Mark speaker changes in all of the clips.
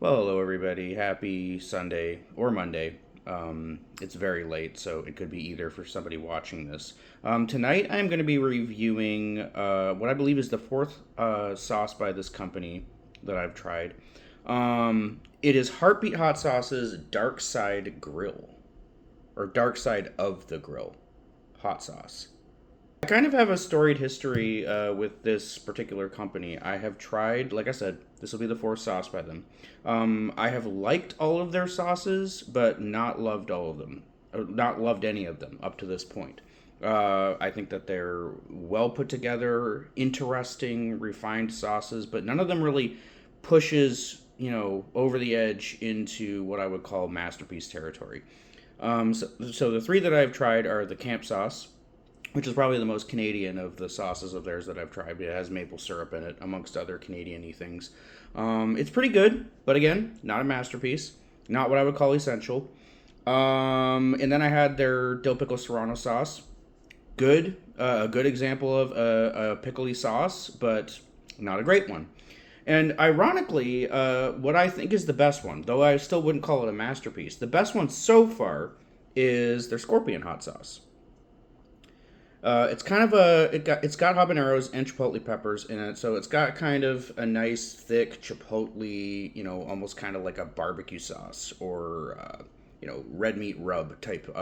Speaker 1: Well, hello everybody. Happy Sunday or Monday. It's very late, so it could be either for somebody watching this. Tonight, I'm going to be reviewing what I believe is the fourth sauce by this company that I've tried. It is Heartbeat Hot Sauce's Dark Side Grill, or Dark Side of the Grill hot sauce. I kind of have a storied history with this particular company. I have tried, like I said, this will be the fourth sauce by them. I have liked all of their sauces, but not loved all of them, or not loved any of them up to this point. I think that they're well put together, interesting, refined sauces, but none of them really pushes, over the edge into what I would call masterpiece territory. So the three that I've tried are the camp sauce, which is probably the most Canadian of the sauces of theirs that I've tried. It has maple syrup in it, amongst other Canadian-y things. It's pretty good, but again, not a masterpiece. Not what I would call essential. And then I had their dill pickle Serrano sauce. Good, a good example of a pickly sauce, but not a great one. And ironically, what I think is the best one, though I still wouldn't call it a masterpiece, the best one so far is their scorpion hot sauce. It's kind of it's got habaneros and chipotle peppers in it, so it's got kind of a nice thick chipotle, almost kind of like a barbecue sauce or red meat rub type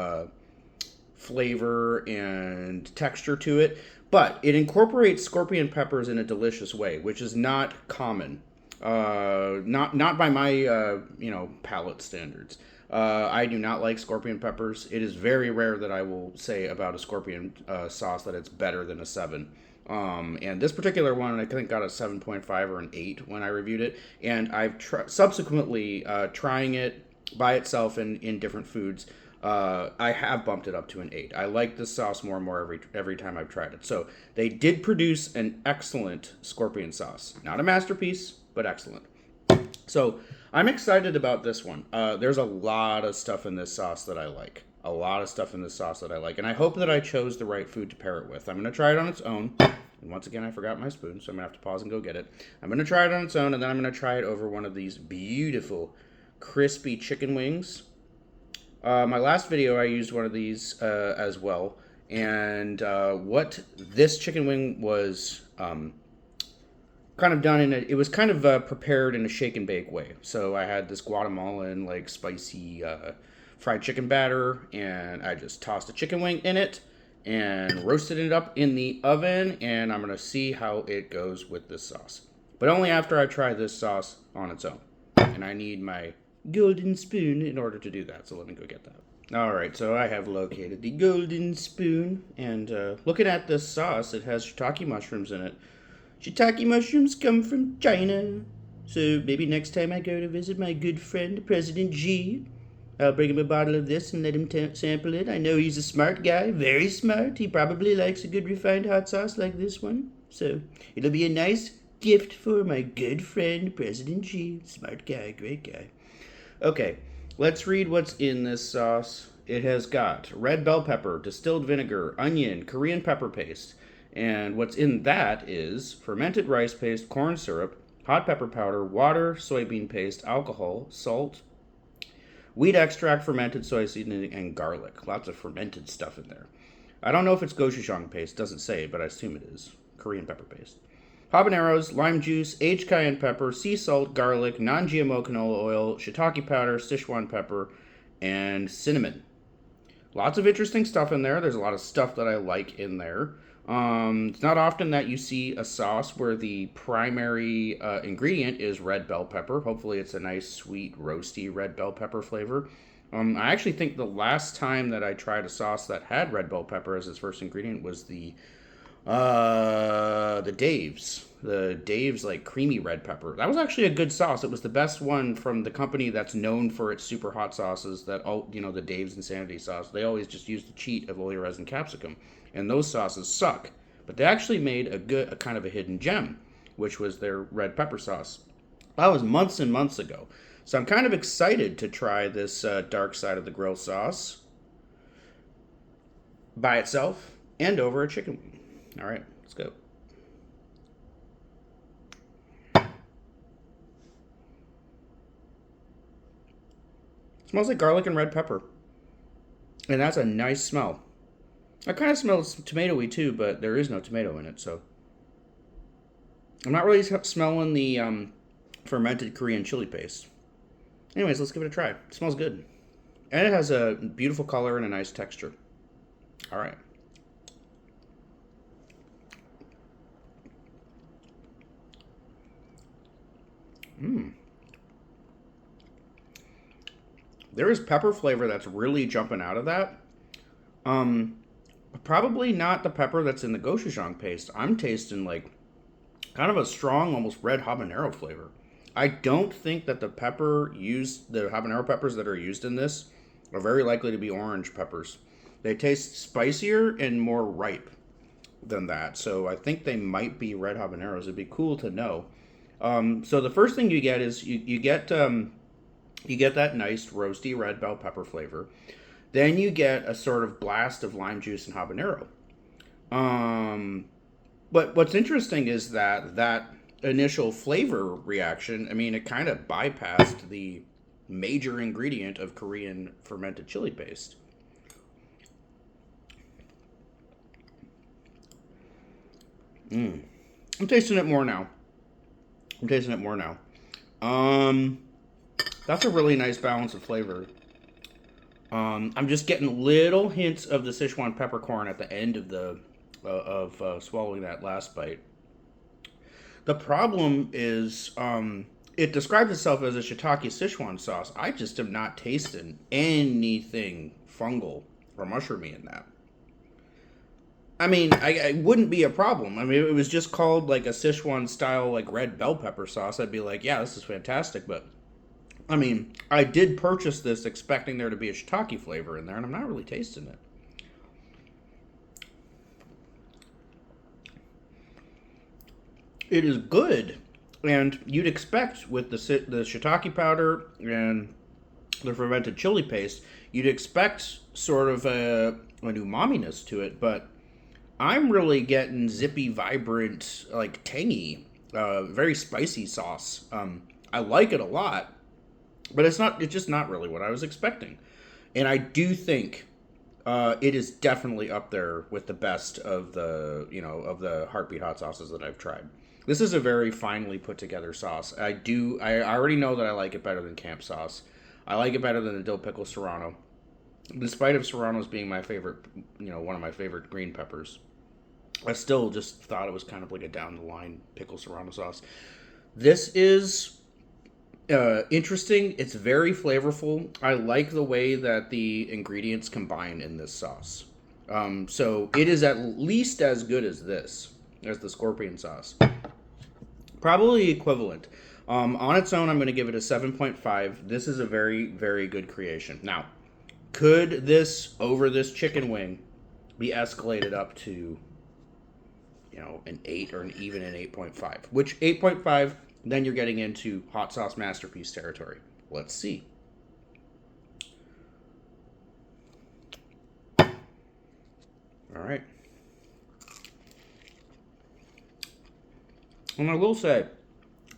Speaker 1: flavor and texture to it. But it incorporates scorpion peppers in a delicious way, which is not common. Not by my palate standards. I do not like scorpion peppers. It is very rare that I will say about a scorpion sauce that it's better than a 7. And this particular one, I think, got a 7.5 or an 8 when I reviewed it. And I've subsequently trying it by itself in different foods. I have bumped it up to an 8. I like this sauce more and more every time I've tried it. So they did produce an excellent scorpion sauce. Not a masterpiece, but excellent. So I'm excited about this one. There's a lot of stuff in this sauce that I like. A lot of stuff in this sauce that I like. And I hope that I chose the right food to pair it with. I'm going to try it on its own. And once again, I forgot my spoon, so I'm going to have to pause and go get it. I'm going to try it on its own, and then I'm going to try it over one of these beautiful, crispy chicken wings. My last video, I used one of these as well. And what this chicken wing was kind of done it was kind of prepared in a shake and bake way. So I had this Guatemalan like spicy fried chicken batter, and I just tossed a chicken wing in it and roasted it up in the oven, and I'm gonna see how it goes with this sauce, but only after I try this sauce on its own. And I need my golden spoon in order to do that, so let me go get that. Alright, so I have located the golden spoon, and looking at this sauce, it has shiitake mushrooms in it. Shiitake mushrooms come from China. So maybe next time I go to visit my good friend, President Xi, I'll bring him a bottle of this and let him sample it. I know he's a smart guy, very smart. He probably likes a good refined hot sauce like this one. So it'll be a nice gift for my good friend, President Xi. Smart guy, great guy. Okay, let's read what's in this sauce. It has got red bell pepper, distilled vinegar, onion, Korean pepper paste. And what's in that is fermented rice paste, corn syrup, hot pepper powder, water, soybean paste, alcohol, salt, wheat extract, fermented soy seasoning, and garlic. Lots of fermented stuff in there. I don't know if it's gochujang paste, doesn't say, but I assume it is. Korean pepper paste. Habaneros, lime juice, aged cayenne pepper, sea salt, garlic, non-GMO canola oil, shiitake powder, Sichuan pepper, and cinnamon. Lots of interesting stuff in there. There's a lot of stuff that I like in there. It's not often that you see a sauce where the primary ingredient is red bell pepper. Hopefully it's a nice, sweet, roasty red bell pepper flavor. I actually think the last time that I tried a sauce that had red bell pepper as its first ingredient was the Dave's like creamy red pepper. That was actually a good sauce. It was the best one from the company that's known for its super hot sauces. That all the Dave's Insanity sauce. They always just use the cheat of oil resin capsicum, and those sauces suck. But they actually made a kind of a hidden gem, which was their red pepper sauce. That was months and months ago. So I'm kind of excited to try this dark side of the grill sauce by itself and over a chicken wing. All right, let's go. Smells like garlic and red pepper. And that's a nice smell. It kind of smells tomatoey too, but there is no tomato in it, so. I'm not really smelling the fermented Korean chili paste. Anyways, let's give it a try. It smells good. And it has a beautiful color and a nice texture. All right. There is pepper flavor that's really jumping out of that. Probably not the pepper that's in the gochujang paste. I'm tasting like kind of a strong, almost red habanero flavor. I don't think that the habanero peppers that are used in this are very likely to be orange peppers. They taste spicier and more ripe than that. So I think they might be red habaneros. It'd be cool to know. So the first thing you get is you get that nice roasty red bell pepper flavor. Then you get a sort of blast of lime juice and habanero. But what's interesting is that initial flavor reaction, I mean, it kind of bypassed the major ingredient of Korean fermented chili paste. I'm tasting it more now. That's a really nice balance of flavor. I'm just getting little hints of the Sichuan peppercorn at the end of swallowing that last bite. The problem is, it describes itself as a shiitake Sichuan sauce. I just am not tasting anything fungal or mushroomy in that. I mean, I wouldn't be a problem. I mean, if it was just called like a Sichuan style like red bell pepper sauce, I'd be like, yeah, this is fantastic. But I mean, I did purchase this expecting there to be a shiitake flavor in there, and I'm not really tasting it. It is good, and you'd expect with the shiitake powder and the fermented chili paste, you'd expect sort of an umaminess to it, but I'm really getting zippy, vibrant, like tangy, very spicy sauce. I like it a lot, but it's just not really what I was expecting. And I do think it is definitely up there with the best of the heartbeat hot sauces that I've tried. This is a very finely put together sauce. I already know that I like it better than camp sauce. I like it better than the dill pickle Serrano, despite of Serrano's being my favorite, one of my favorite green peppers. I still just thought it was kind of like a down the line pickle Serrano sauce. This is interesting. It's very flavorful. I like the way that the ingredients combine in this sauce. So it is at least as good as the scorpion sauce. Probably equivalent. On its own, I'm going to give it a 7.5. This is a very, very good creation. Now, could this, over this chicken wing, be escalated up to, an 8 or even an 8.5? Which 8.5, then you're getting into hot sauce masterpiece territory. Let's see. All right. And I will say,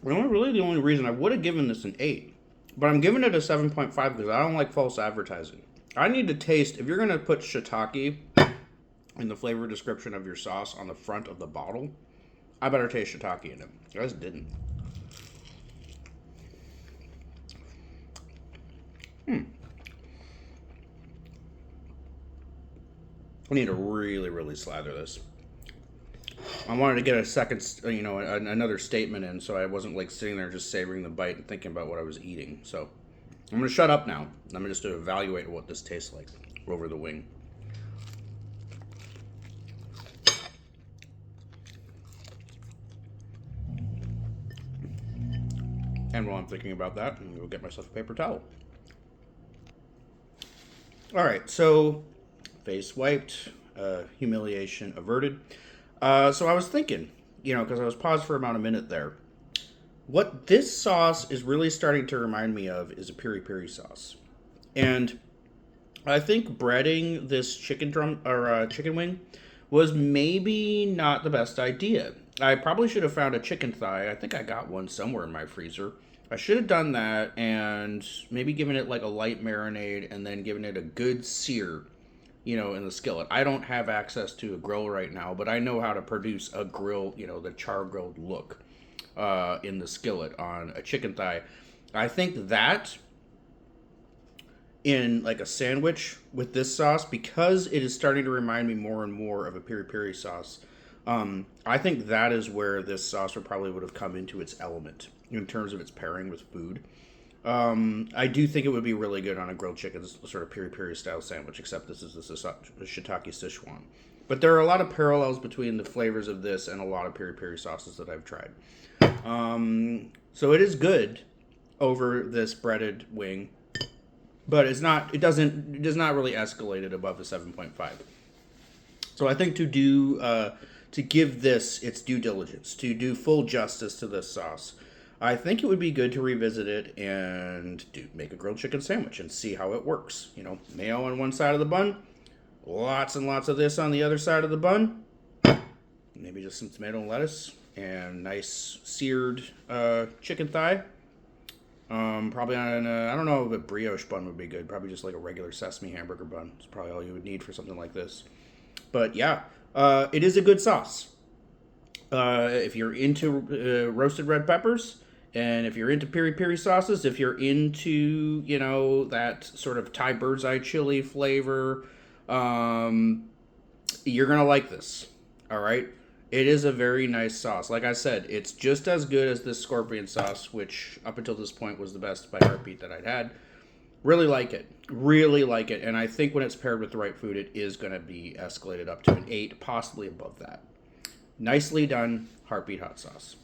Speaker 1: the only reason I would have given this an 8, but I'm giving it a 7.5 because I don't like false advertising. I need to taste, if you're going to put shiitake in the flavor description of your sauce on the front of the bottle, I better taste shiitake in it. I just didn't. I need to really, really slather this. I wanted to get a second, another statement in, so I wasn't like sitting there just savoring the bite and thinking about what I was eating. So I'm going to shut up now. I'm just to evaluate what this tastes like over the wing. And while I'm thinking about that, I'm going to get myself a paper towel. All right, so face wiped, humiliation averted. So I was thinking, because I was paused for about a minute there. What this sauce is really starting to remind me of is a piri piri sauce. And I think breading this chicken wing was maybe not the best idea. I probably should have found a chicken thigh. I think I got one somewhere in my freezer. I should have done that and maybe given it like a light marinade and then given it a good sear, in the skillet. I don't have access to a grill right now, but I know how to produce a grill, the char grilled look in the skillet on a chicken thigh. I think that in like a sandwich with this sauce, because it is starting to remind me more and more of a piri piri sauce. I think that is where this sauce would have come into its element in terms of its pairing with food. I do think it would be really good on a grilled chicken sort of piri piri style sandwich, except this is the shiitake Sichuan. But there are a lot of parallels between the flavors of this and a lot of piri piri sauces that I've tried. So it is good over this breaded wing, but it does not really escalate it above the 7.5. So I think to give this its due diligence, to do full justice to this sauce, I think it would be good to revisit it and make a grilled chicken sandwich and see how it works. Mayo on one side of the bun, lots and lots of this on the other side of the bun, maybe just some tomato and lettuce, and nice seared chicken thigh. Probably on I don't know if a brioche bun would be good. Probably just like a regular sesame hamburger bun. It's probably all you would need for something like this. But yeah, it is a good sauce. If you're into roasted red peppers, and if you're into piri piri sauces, if you're into that sort of Thai bird's eye chili flavor, you're gonna like this. All right. It is a very nice sauce. Like I said, it's just as good as this scorpion sauce, which up until this point was the best by heartbeat that I'd had. Really like it. Really like it. And I think when it's paired with the right food, it is going to be escalated up to an 8, possibly above that. Nicely done heartbeat hot sauce.